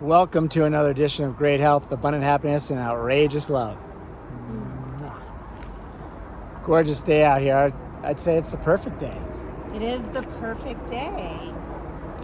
Welcome to another edition of Great Health, Abundant Happiness, and Outrageous Love. Gorgeous day out here. I'd say it's the perfect day. It is the perfect day,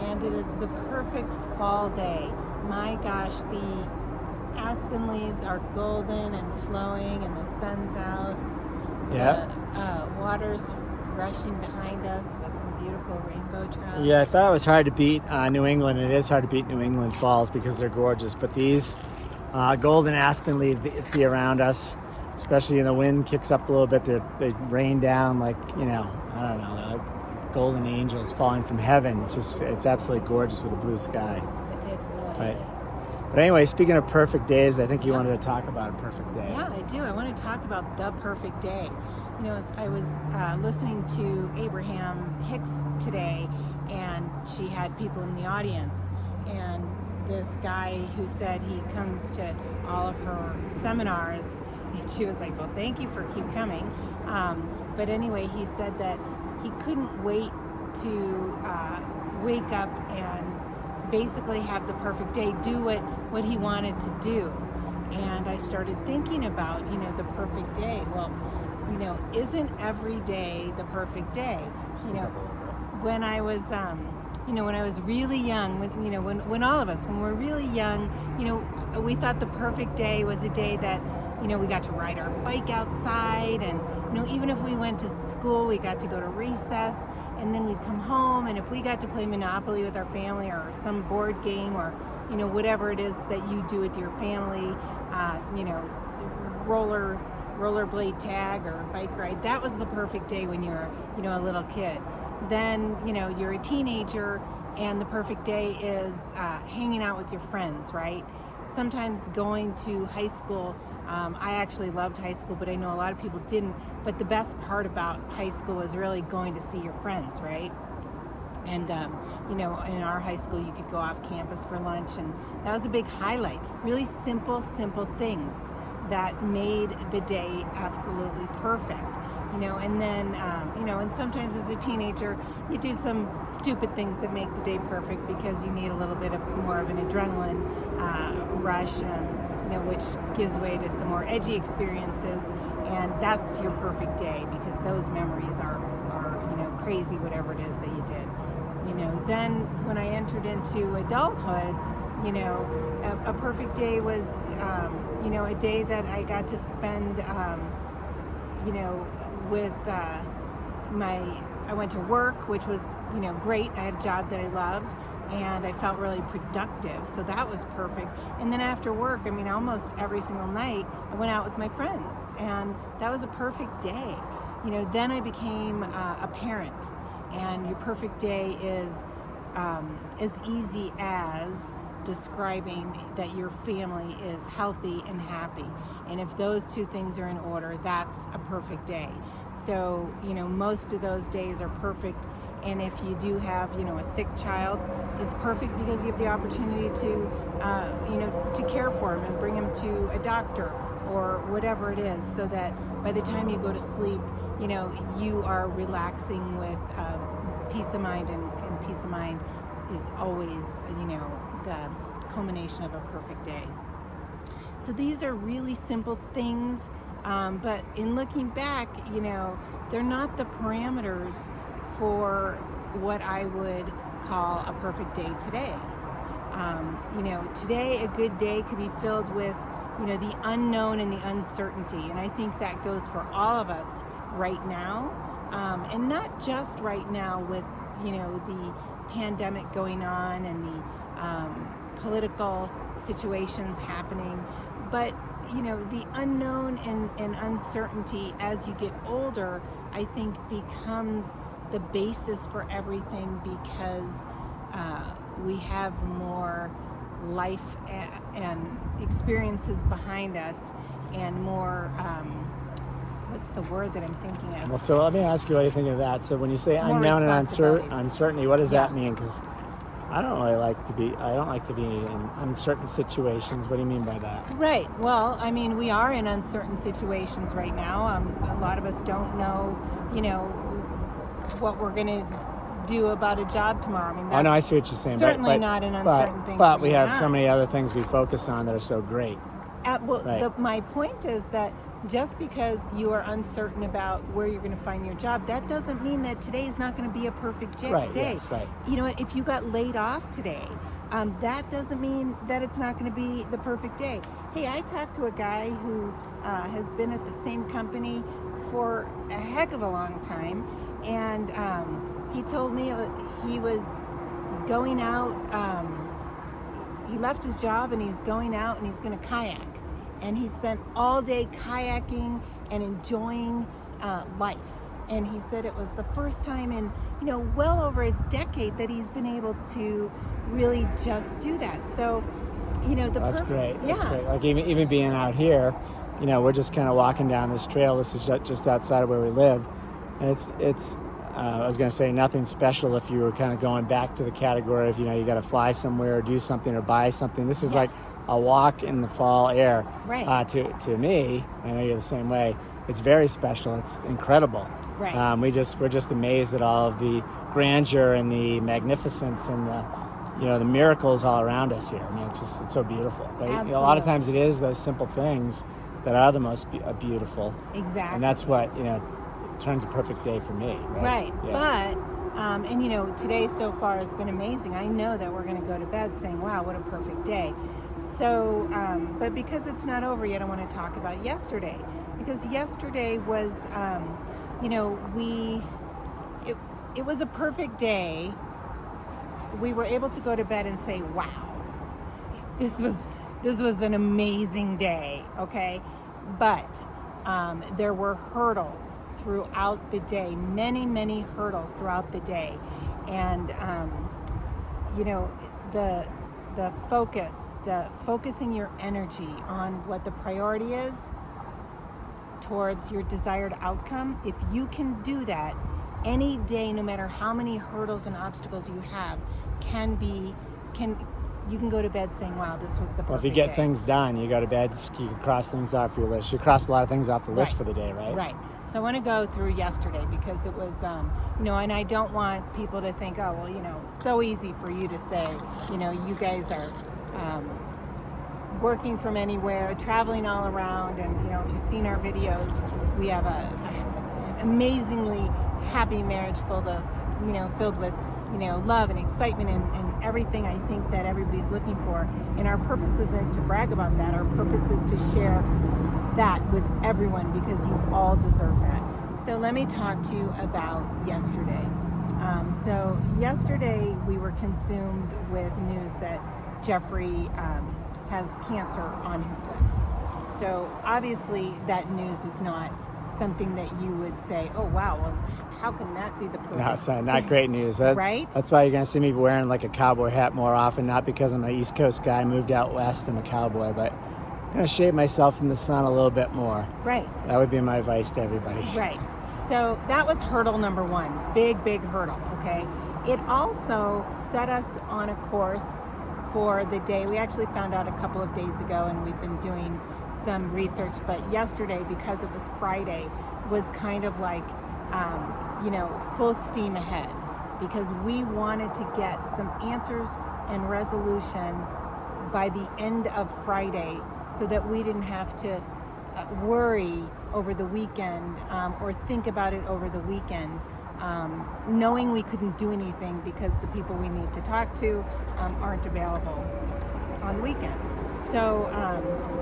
and it is the perfect fall day. My gosh, the aspen leaves are golden and flowing, and the sun's out. Yeah. The water's rushing behind us with some beautiful rainbow trout. Yeah, I thought it was hard to beat New England. It is hard to beat New England falls because they're gorgeous. But these golden aspen leaves that you see around us, especially when the wind kicks up a little bit, they rain down like, I don't know, they're like golden angels falling from heaven. It's absolutely gorgeous with a blue sky. It really Right. is. But anyway, speaking of perfect days, I think you wanted to talk about a perfect day. Yeah, I do. I want to talk about the perfect day. I was listening to Abraham Hicks today, and she had people in the audience. And this guy who said he comes to all of her seminars, and she was like, well, thank you for keep coming. But anyway, he said that he couldn't wait to wake up and basically have the perfect day, do what he wanted to do. And I started thinking about, the perfect day. Well, isn't every day the perfect day? When I was, when I was really young, when all of us, when we're really young, we thought the perfect day was a day that, we got to ride our bike outside, and, even if we went to school, we got to go to recess, and then we'd come home, and if we got to play Monopoly with our family or some board game or, whatever it is that you do with your family, rollerblade tag or bike ride, that was the perfect day when you're, a little kid. Then, you're a teenager, and the perfect day is hanging out with your friends, right? Sometimes going to high school, I actually loved high school, but I know a lot of people didn't. But the best part about high school was really going to see your friends, right? And, in our high school, you could go off campus for lunch, and that was a big highlight. Really simple things that made the day absolutely perfect. And then, and sometimes as a teenager, you do some stupid things that make the day perfect because you need a little bit more of an adrenaline rush, which gives way to some more edgy experiences. And that's your perfect day because those memories are crazy, whatever it is that you did. Then when I entered into adulthood, a perfect day was, a day that I got to spend, with I went to work, which was, great. I had a job that I loved, and I felt really productive. So that was perfect. And then after work, almost every single night, I went out with my friends, and that was a perfect day. Then I became a parent, and your perfect day is as easy as describing that your family is healthy and happy. And if those two things are in order, that's a perfect day. So, most of those days are perfect. And if you do have, a sick child, it's perfect because you have the opportunity to, to care for him and bring him to a doctor or whatever it is, so that by the time you go to sleep, you are relaxing with peace of mind, and peace of mind is always, the culmination of a perfect day. So these are really simple things, but in looking back, they're not the parameters for what I would call a perfect day today. Today a good day could be filled with, the unknown and the uncertainty, and I think that goes for all of us right now, and not just right now with, the pandemic going on and the political situations happening, but the unknown and uncertainty as you get older, I think becomes the basis for everything, because we have more life and experiences behind us, and more what's the word that I'm thinking of? Well, so let me ask you what you think of that. So when you say More unknown and responsibilities. uncertainty, what does Yeah. that mean? Because I don't like to be in uncertain situations. What do you mean by that? Right. Well, we are in uncertain situations right now. A lot of us don't know, what we're going to do about a job tomorrow. I mean, that's Oh no, I see what you're saying. certainly not an uncertain thing. But for we you have and so I. many other things we focus on that are so great. Right. My point is that just because you are uncertain about where you're going to find your job, that doesn't mean that today is not going to be a perfect day. Right. Yes. Right. You know what? If you got laid off today, that doesn't mean that it's not going to be the perfect day. Hey, I talked to a guy who has been at the same company for a heck of a long time, and he told me he was going out. He left his job and he's going out and he's going to kayak. And he spent all day kayaking and enjoying life. And he said it was the first time in, well over a decade that he's been able to really just do that. So, That's great. Yeah. That's great. Like even being out here, we're just kind of walking down this trail. This is just outside of where we live. And it's I was going to say nothing special if you were kind of going back to the category of, you got to fly somewhere or do something or buy something. This is like a walk in the fall air. Right. To me, I know you're the same way, it's very special. It's incredible. Right. We're just amazed at all of the grandeur and the magnificence and the miracles all around us here. I mean, it's so beautiful. But a lot of times it is those simple things that are the most beautiful. Exactly. And that's what, turns a perfect day for me. Right. Yeah. But, today so far has been amazing. I know that we're going to go to bed saying, wow, what a perfect day. So, but because it's not over yet, I want to talk about yesterday. Because yesterday was, it was a perfect day. We were able to go to bed and say, wow, this was an amazing day, okay? But there were hurdles throughout the day, many hurdles throughout the day. And, focusing your energy on what the priority is towards your desired outcome, if you can do that, any day, no matter how many hurdles and obstacles you have, you can go to bed saying, wow, this was the perfect day. Well, if you get things done, you go to bed, you can cross things off your list. You cross a lot of things off the list for the day, right? Right. So I want to go through yesterday because it was, and I don't want people to think, oh, well, so easy for you to say, you guys are working from anywhere, traveling all around. And, if you've seen our videos, we have an amazingly happy marriage filled with, love and excitement and everything I think that everybody's looking for. And our purpose isn't to brag about that. Our purpose is to share that with everyone because you all deserve that. So let me talk to you about yesterday. So yesterday we were consumed with news that Jeffrey has cancer on his leg. So obviously that news is not something that you would say, oh wow, well how can that be the perfect No, it's not great news. Right? That's why you're going to see me wearing like a cowboy hat more often, not because I'm an East Coast guy, moved out west, I'm a cowboy, but I'm going to shade myself from the sun a little bit more. Right. That would be my advice to everybody. Right. So that was hurdle number one. Big hurdle, okay? It also set us on a course for the day. We actually found out a couple of days ago, and we've been doing some research, but yesterday, because it was Friday, was kind of like, full steam ahead, because we wanted to get some answers and resolution by the end of Friday so that we didn't have to worry over the weekend or think about it over the weekend, knowing we couldn't do anything because the people we need to talk to aren't available on the weekend. So,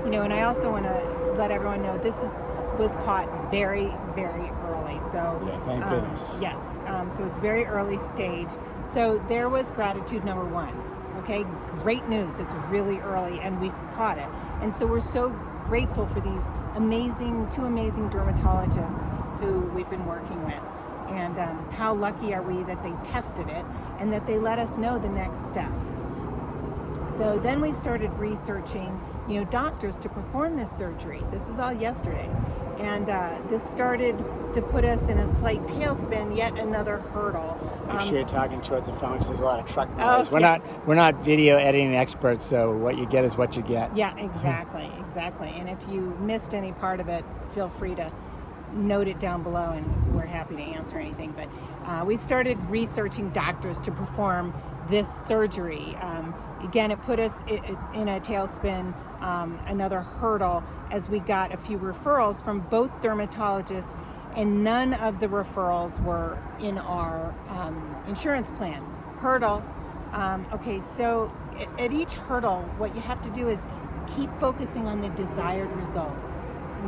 and I also want to let everyone know this was caught very, very early. So, yeah, thank goodness. Yes. So it's very early stage. So there was gratitude number one. Okay, great news. It's really early, and we caught it. And so we're so grateful for these two amazing dermatologists who we've been working with. And how lucky are we that they tested it and that they let us know the next steps. So then we started researching, doctors to perform this surgery. This is all yesterday. And this started to put us in a slight tailspin, yet another hurdle. Make sure you're talking towards the phone because there's a lot of truck noise. Oh, We're not video editing experts, so what you get is what you get. Yeah, exactly. And if you missed any part of it, feel free to note it down below, and we're happy to answer anything. But we started researching doctors to perform this surgery. Again, it put us in a tailspin, another hurdle, as we got a few referrals from both dermatologists, and none of the referrals were in our insurance plan. Hurdle. Okay, so at each hurdle, what you have to do is keep focusing on the desired result.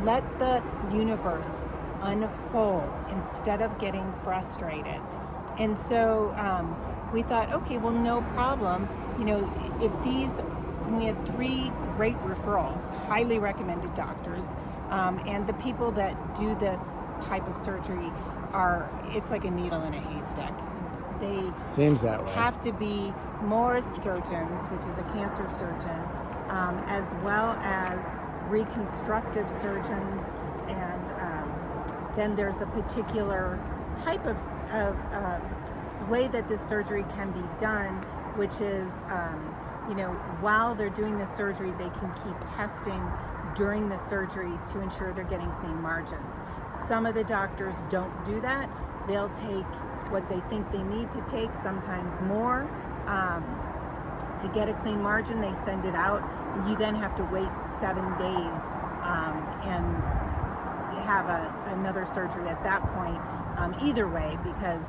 Let the universe unfold instead of getting frustrated. And so we thought, okay, well, no problem. We had 3 great referrals, highly recommended doctors, and the people that do this type of surgery it's like a needle in a haystack. They seems that way. Have to be more surgeons, which is a cancer surgeon, as well as reconstructive surgeons, and then there's a particular type of way that this surgery can be done, which is while they're doing the surgery, they can keep testing during the surgery to ensure they're getting clean margins. Some of the doctors don't do that. They'll take what they think they need to take, sometimes more, to get a clean margin. They send it out. You then have to wait 7 days and have another surgery at that point, either way, because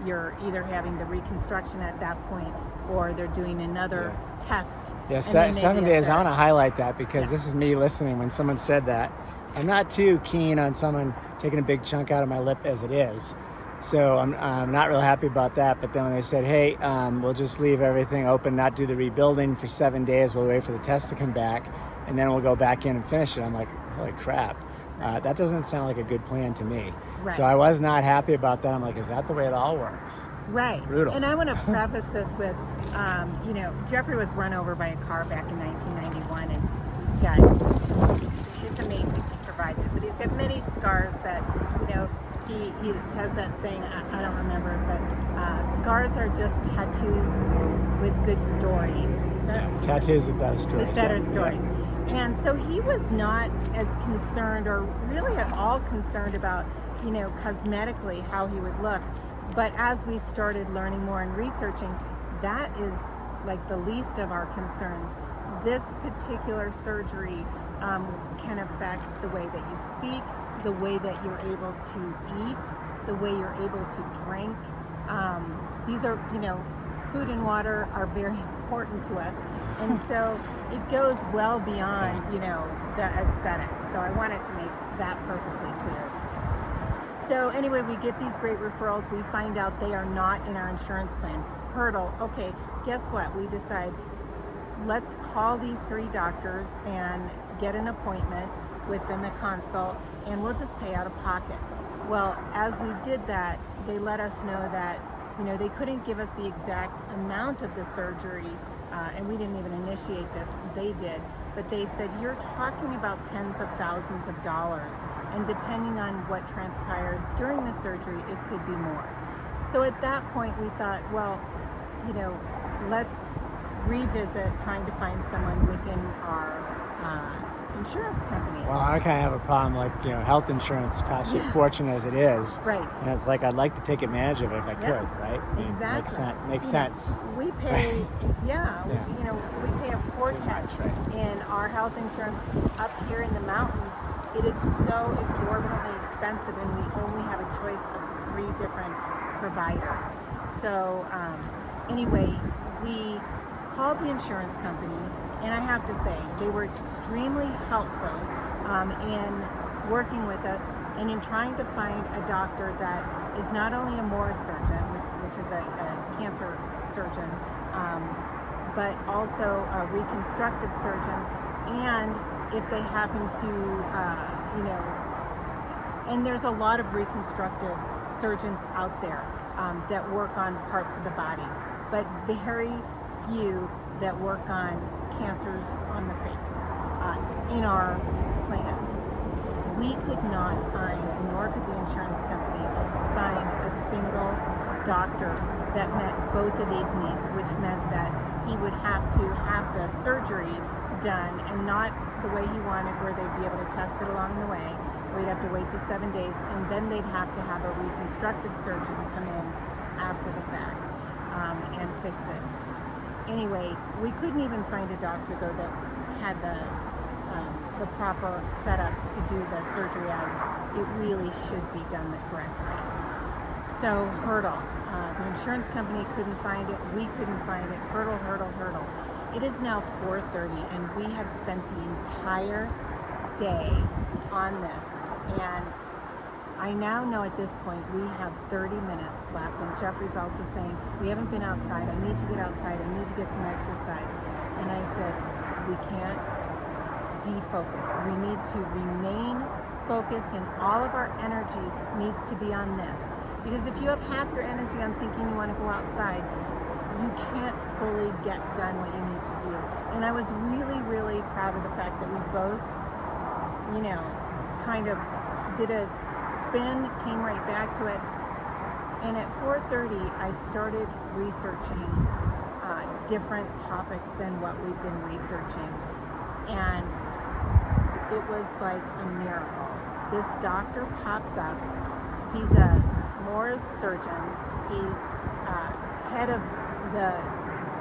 you're either having the reconstruction at that point or they're doing another test. Yeah, 7 days. I want to highlight that because this is me listening when someone said that. I'm not too keen on someone taking a big chunk out of my lip as it is. So I'm not real happy about that. But then when they said, hey, we'll just leave everything open, not do the rebuilding for 7 days, we'll wait for the test to come back, and then we'll go back in and finish it. I'm like, holy crap. That doesn't sound like a good plan to me. Right. So I was not happy about that. I'm like, is that the way it all works? Right. Brutal. And I want to preface this with, Jeffrey was run over by a car back in 1991, and it's amazing he survived it, but he's got many scars that, he has that saying, I don't remember it, but scars are just tattoos with good stories. Tattoos with better stories. With better stories. Yeah. And so he was not as concerned, or really at all concerned about, cosmetically how he would look. But as we started learning more and researching, that is like the least of our concerns. This particular surgery can affect the way that you speak, the way that you're able to eat, the way you're able to drink. These are, food and water are very important to us. And so it goes well beyond, the aesthetics. So I wanted to make that perfectly clear. So anyway, we get these great referrals. We find out they are not in our insurance plan. Hurdle. Okay, guess what? We decide, let's call these 3 doctors and get an appointment with them, a consult, and we'll just pay out of pocket. Well, as we did that, they let us know that, they couldn't give us the exact amount of the surgery, and we didn't even initiate this, they did. But they said, you're talking about tens of thousands of dollars, and depending on what transpires during the surgery, it could be more. So at that point, we thought, well, let's revisit trying to find someone within our insurance company. Well, I kind of have a problem, health insurance costs you a fortune as it is. Right. And it's like, I'd like to take advantage of it if I could, right? Exactly. Makes sense. We pay, we pay a fortune in our health insurance up here in the mountains. It is so exorbitantly expensive, and we only have a choice of 3 different providers. So anyway, we called the insurance company, and I have to say, they were extremely helpful in working with us and in trying to find a doctor that is not only a Moore surgeon, which is a cancer surgeon, but also a reconstructive surgeon, and if they happen to, and there's a lot of reconstructive surgeons out there that work on parts of the bodies, but very few that work on cancers on the face in our plan. We could not find, nor could the insurance company find, a single doctor that met both of these needs, which meant that he would have to have the surgery done, and not the way he wanted, where they'd be able to test it along the way, where you'd have to wait the 7 days, and then they'd have to have a reconstructive surgeon come in after the fact and fix it. Anyway, we couldn't even find a doctor though that had the proper setup to do the surgery as it really should be done the correct way. So hurdle. The insurance company couldn't find it. We couldn't find it. Hurdle. It is now 4:30, and we have spent the entire day on this. And I now know at this point we have 30 minutes left. And Jeffrey's also saying, we haven't been outside. I need to get outside. I need to get some exercise. And I said, we can't defocus. We need to remain focused, and all of our energy needs to be on this. Because if you have half your energy on thinking you want to go outside, you can't fully get done what you need to do. And I was really, really proud of the fact that we both, kind of did a spin, came right back to it. And at 4:30, I started researching different topics than what we've been researching. And it was like a miracle. This doctor pops up. He's a Moore's surgeon. He's head of the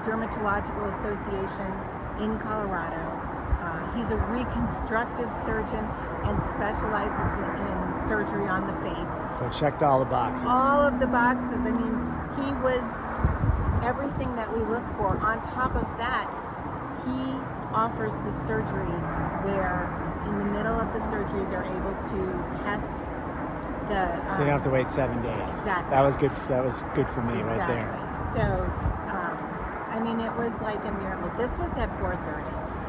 Dermatological Association in Colorado. He's a reconstructive surgeon and specializes in surgery on the face. So checked all the boxes. All of the boxes. I mean, he was everything that we look for. On top of that, he offers the surgery where in the middle of the surgery they're able to test the... so you don't have to wait 7 days. Exactly. That was good for me right there. So, I mean, it was like a miracle. This was at 4:30.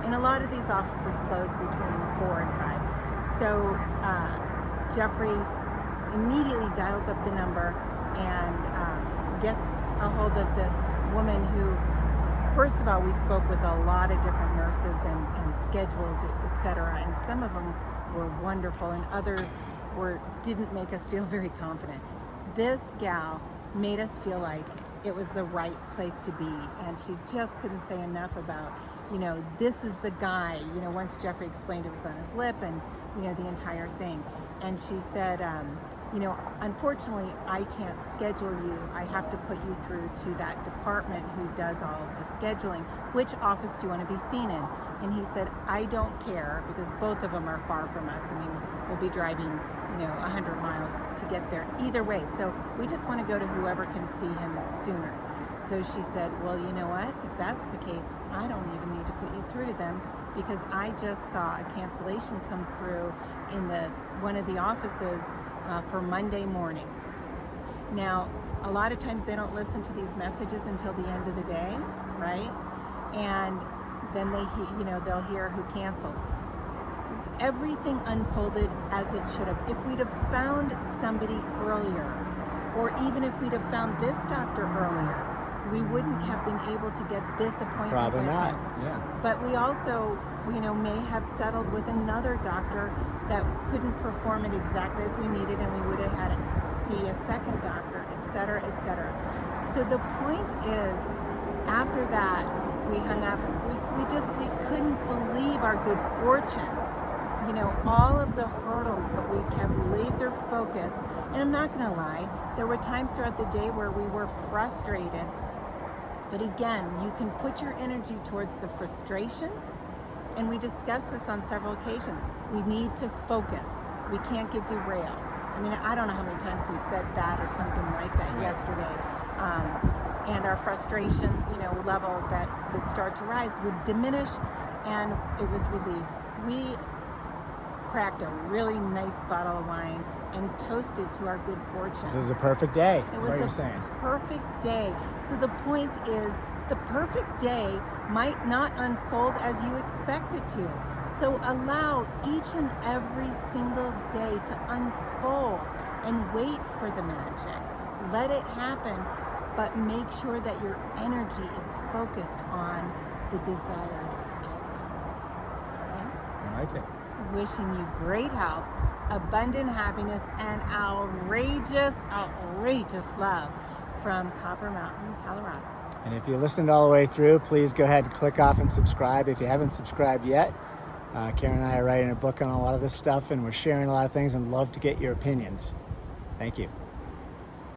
And a lot of these offices close between 4 and 5. So Jeffrey immediately dials up the number and gets a hold of this woman who, first of all, we spoke with a lot of different nurses and schedules, etc. And some of them were wonderful, and others didn't make us feel very confident. This gal made us feel like it was the right place to be, and she just couldn't say enough about, this is the guy. Once Jeffrey explained it was on his lip, and the entire thing. And she said, unfortunately, I can't schedule you. I have to put you through to that department who does all of the scheduling. Which office do you want to be seen in? And he said, I don't care, because both of them are far from us. I mean, we'll be driving, 100 miles to get there either way. So we just want to go to whoever can see him sooner. So she said, well, you know what? If that's the case, I don't even need to put you through to them, because I just saw a cancellation come through in one of the offices for Monday morning. Now, a lot of times they don't listen to these messages until the end of the day, right? And then they'll hear who canceled. Everything unfolded as it should have. If we'd have found somebody earlier, or even if we'd have found this doctor earlier, we wouldn't have been able to get this appointment. Probably with not. him. Yeah. But we also, may have settled with another doctor that couldn't perform it exactly as we needed, and we would have had to see a second doctor, et cetera, et cetera. So the point is, after that, we hung up. We couldn't believe our good fortune. All of the hurdles, but we kept laser focused. And I'm not going to lie, there were times throughout the day where we were frustrated. But again, you can put your energy towards the frustration, and we discussed this on several occasions. We need to focus. We can't get derailed. I mean, I don't know how many times we said that or something like that yesterday. And our frustration, level that would start to rise would diminish, and it was relieved. We cracked a really nice bottle of wine and toasted to our good fortune. This is a perfect day. It That's was what you're a saying. perfect day. So the point is, the perfect day might not unfold as you expect it to. So allow each and every single day to unfold and wait for the magic. Let it happen, but make sure that your energy is focused on the desired outcome. Okay? I like it. Wishing you great health, abundant happiness, and outrageous love from Copper Mountain, Colorado. And if you listened all the way through, please go ahead and click off and subscribe. If you haven't subscribed yet, Karen and I are writing a book on a lot of this stuff, and we're sharing a lot of things and love to get your opinions. Thank you.